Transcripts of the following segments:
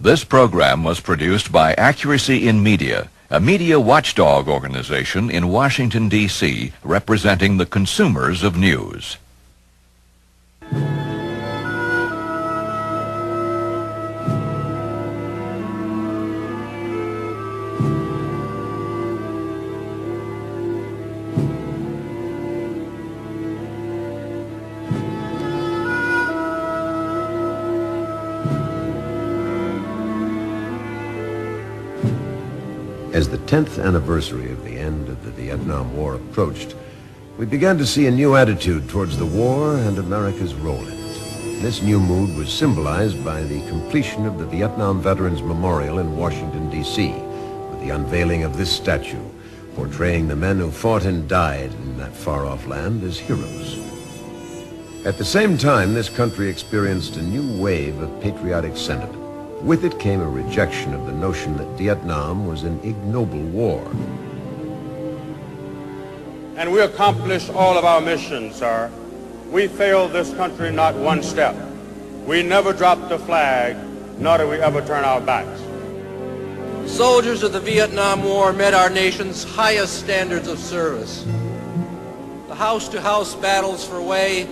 This program was produced by Accuracy in Media, a media watchdog organization in Washington, D.C., representing the consumers of news. As the 10th anniversary of the end of the Vietnam War approached, we began to see a new attitude towards the war and America's role in it. This new mood was symbolized by the completion of the Vietnam Veterans Memorial in Washington, D.C., with the unveiling of this statue, portraying the men who fought and died in that far-off land as heroes. At the same time, this country experienced a new wave of patriotic sentiment. With it came a rejection of the notion that Vietnam was an ignoble war. And we accomplished all of our missions, sir. We failed this country not one step. We never dropped the flag, nor did we ever turn our backs. Soldiers of the Vietnam War met our nation's highest standards of service. The house-to-house battles for Hue,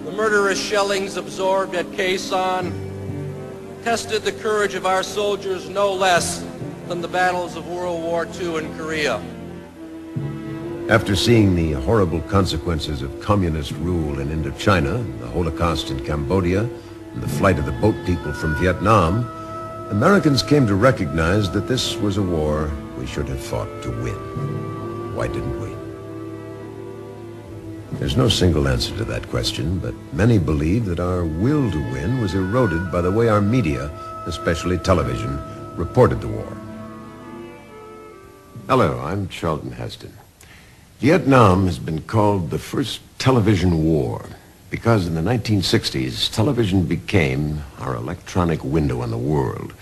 the murderous shellings absorbed at Khe Sanh, tested the courage of our soldiers no less than the battles of World War II in Korea. After seeing the horrible consequences of communist rule in Indochina, the Holocaust in Cambodia, and the flight of the boat people from Vietnam, Americans came to recognize that this was a war we should have fought to win. Why didn't we? There's no single answer to that question, but many believe that our will to win was eroded by the way our media, especially television, reported the war. Hello, I'm Charlton Heston. Vietnam has been called the first television war because in the 1960s, television became our electronic window on the world,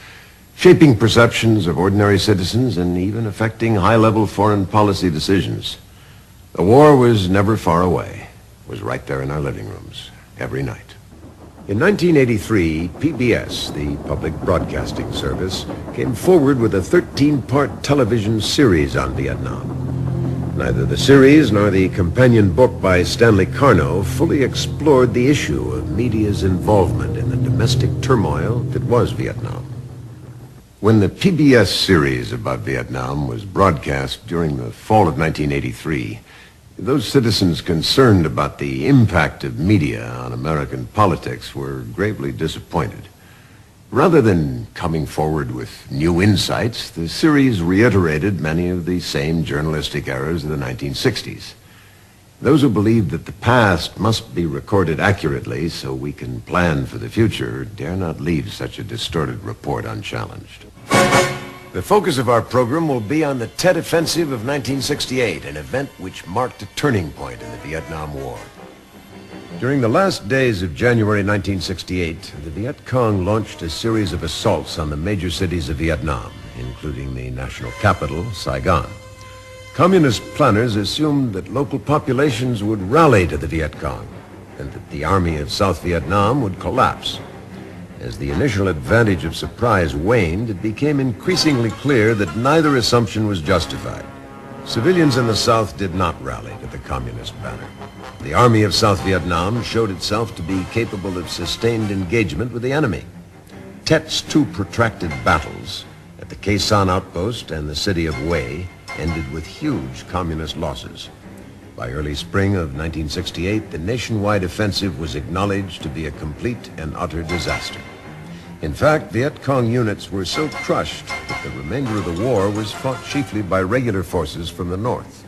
shaping perceptions of ordinary citizens and even affecting high-level foreign policy decisions. The war was never far away. It was right there in our living rooms, every night. In 1983, PBS, the Public Broadcasting Service, came forward with a 13-part television series on Vietnam. Neither the series nor the companion book by Stanley Carno fully explored the issue of media's involvement in the domestic turmoil that was Vietnam. When the PBS series about Vietnam was broadcast during the fall of 1983, those citizens concerned about the impact of media on American politics were gravely disappointed. Rather than coming forward with new insights, the series reiterated many of the same journalistic errors of the 1960s. Those who believed that the past must be recorded accurately so we can plan for the future dare not leave such a distorted report unchallenged. The focus of our program will be on the Tet Offensive of 1968, an event which marked a turning point in the Vietnam War. During the last days of January 1968, the Viet Cong launched a series of assaults on the major cities of Vietnam, including the national capital, Saigon. Communist planners assumed that local populations would rally to the Viet Cong and that the army of South Vietnam would collapse. As the initial advantage of surprise waned, it became increasingly clear that neither assumption was justified. Civilians in the South did not rally to the communist banner. The army of South Vietnam showed itself to be capable of sustained engagement with the enemy. Tet's two protracted battles at the Khe Sanh outpost and the city of Hue ended with huge communist losses. By early spring of 1968, the nationwide offensive was acknowledged to be a complete and utter disaster. In fact, Viet Cong units were so crushed that the remainder of the war was fought chiefly by regular forces from the north.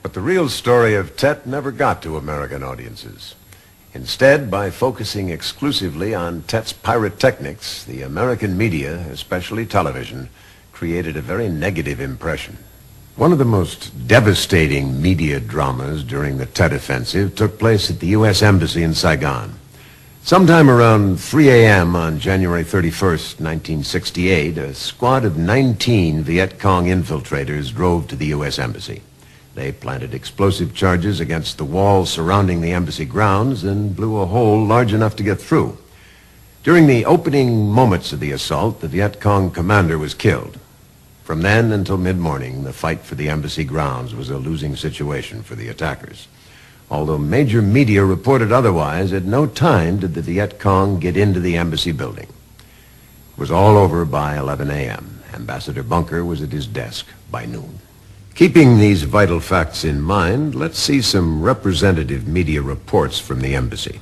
But the real story of Tet never got to American audiences. Instead, by focusing exclusively on Tet's pyrotechnics, the American media, especially television, created a very negative impression. One of the most devastating media dramas during the Tet Offensive took place at the U.S. Embassy in Saigon. Sometime around 3 a.m. on January 31st, 1968, a squad of 19 Viet Cong infiltrators drove to the U.S. Embassy. They planted explosive charges against the wall surrounding the embassy grounds and blew a hole large enough to get through. During the opening moments of the assault, the Viet Cong commander was killed. From then until mid-morning, the fight for the embassy grounds was a losing situation for the attackers. Although major media reported otherwise, at no time did the Viet Cong get into the embassy building. It was all over by 11 a.m. Ambassador Bunker was at his desk by noon. Keeping these vital facts in mind, let's see some representative media reports from the embassy.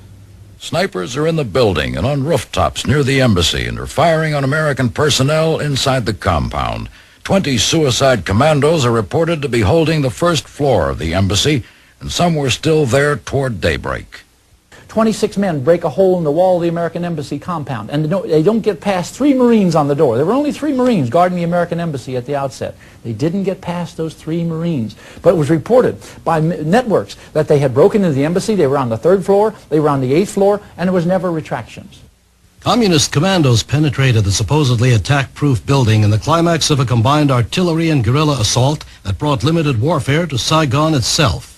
Snipers are in the building and on rooftops near the embassy and are firing on American personnel inside the compound. 20 suicide commandos are reported to be holding the first floor of the embassy, and some were still there toward daybreak. 26 men break a hole in the wall of the American Embassy compound, and they don't get past 3 Marines on the door. There were only 3 Marines guarding the American Embassy at the outset. They didn't get past those 3 Marines. But it was reported by networks that they had broken into the embassy. They were on the 3rd floor, they were on the 8th floor, and there was never retractions. Communist commandos penetrated the supposedly attack-proof building in the climax of a combined artillery and guerrilla assault that brought limited warfare to Saigon itself.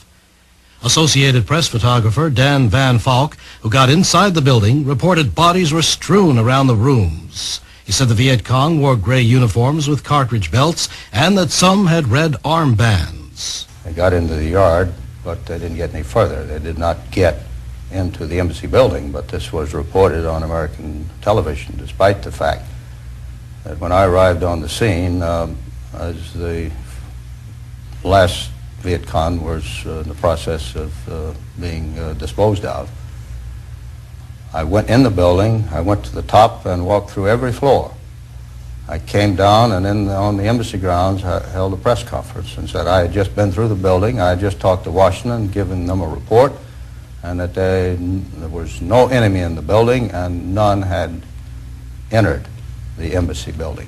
Associated Press photographer Dan Van Falk, who got inside the building, reported bodies were strewn around the rooms. He said the Viet Cong wore gray uniforms with cartridge belts and that some had red armbands. They got into the yard, but they didn't get any further. They did not get into the embassy building, but this was reported on American television, despite the fact that when I arrived on the scene, as the last Viet Cong was in the process of being disposed of, I went in the building, I went to the top and walked through every floor. I came down and on the embassy grounds I held a press conference and said I had just been through the building, I had just talked to Washington, given them a report, and that there was no enemy in the building and none had entered the embassy building.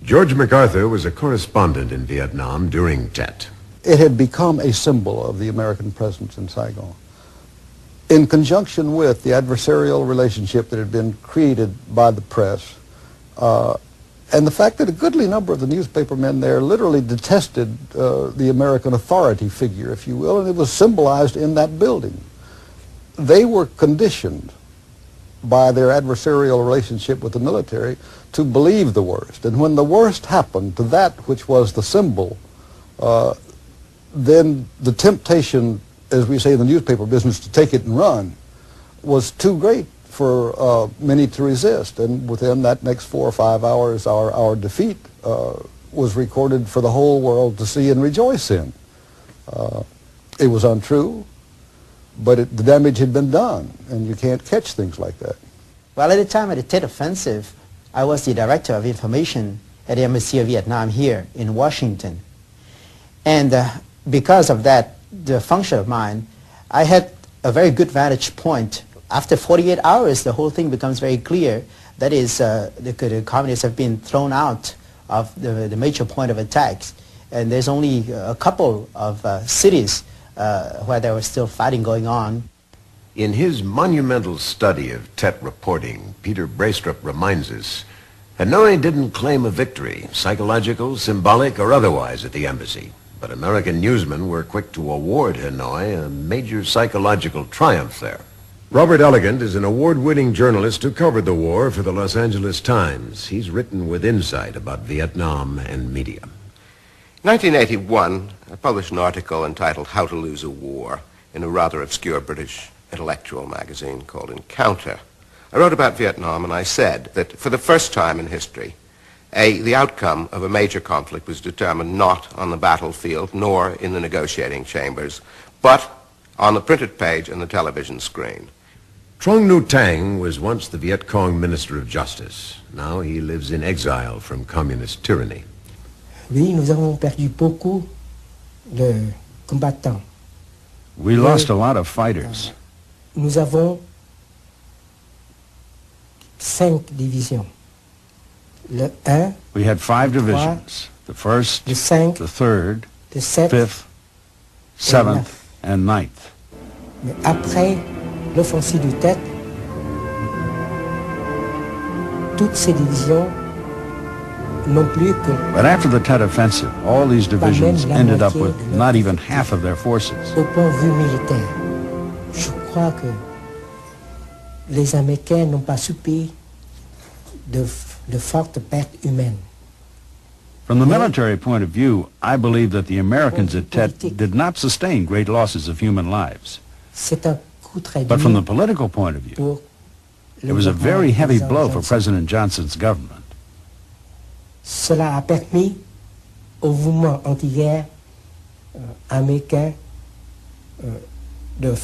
George MacArthur was a correspondent in Vietnam during Tet. It had become a symbol of the American presence in Saigon. In conjunction with the adversarial relationship that had been created by the press, and the fact that a goodly number of the newspaper men there literally detested the American authority figure, if you will, and it was symbolized in that building. They were conditioned by their adversarial relationship with the military to believe the worst. And when the worst happened to that which was the symbol, then the temptation, as we say in the newspaper business, to take it and run was too great for many to resist. And within that next 4 or 5 hours, our defeat was recorded for the whole world to see and rejoice in. It was untrue, but the damage had been done, and you can't catch things like that. Well, at the time of the Tet Offensive, I was the Director of Information at the Embassy of Vietnam here in Washington. And because of that, the function of mine, I had a very good vantage point. After 48 hours, the whole thing becomes very clear. That is, the communists have been thrown out of the major point of attacks. And there's only a couple of cities where there was still fighting going on. In his monumental study of Tet reporting, Peter Braestrup reminds us, Hanoi didn't claim a victory, psychological, symbolic, or otherwise, at the embassy. But American newsmen were quick to award Hanoi a major psychological triumph there. Robert Elegant is an award-winning journalist who covered the war for the Los Angeles Times. He's written with insight about Vietnam and media. In 1981, I published an article entitled How to Lose a War in a rather obscure British intellectual magazine called Encounter. I wrote about Vietnam and I said that for the first time in history, the outcome of a major conflict was determined not on the battlefield nor in the negotiating chambers, but on the printed page and the television screen. Trong Nhu Tang was once the Viet Cong Minister of Justice. Now he lives in exile from communist tyranny. Oui, nous avons perdu beaucoup de combattants. We lost a lot of fighters. Nous avons 5 divisions. Le 1, we had 5 divisions. The 1st, the 5, the 3rd, the 7th, 5th, 7th, and 9th. Mais après l'offensive du Tet, toutes ces divisions n'ont plus que... But after the Tet Offensive, all these divisions ended up with not even half of their forces. Au point de vue militaire, je crois que les Américains n'ont pas su de fortes pertes humaines. From the military point of view, I believe that the Americans at Tet did not sustain great losses of human lives. C'est un coup très But from the dur political point of view, pour it was a very heavy blow for President Johnson's government. Cela a permis au mouvement anti-guerre américain de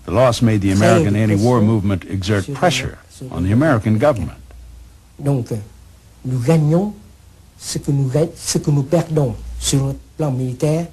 The loss made the American anti-war movement exert pressure on the American government. Donc, nous gagnons ce que nous perdons sur le plan militaire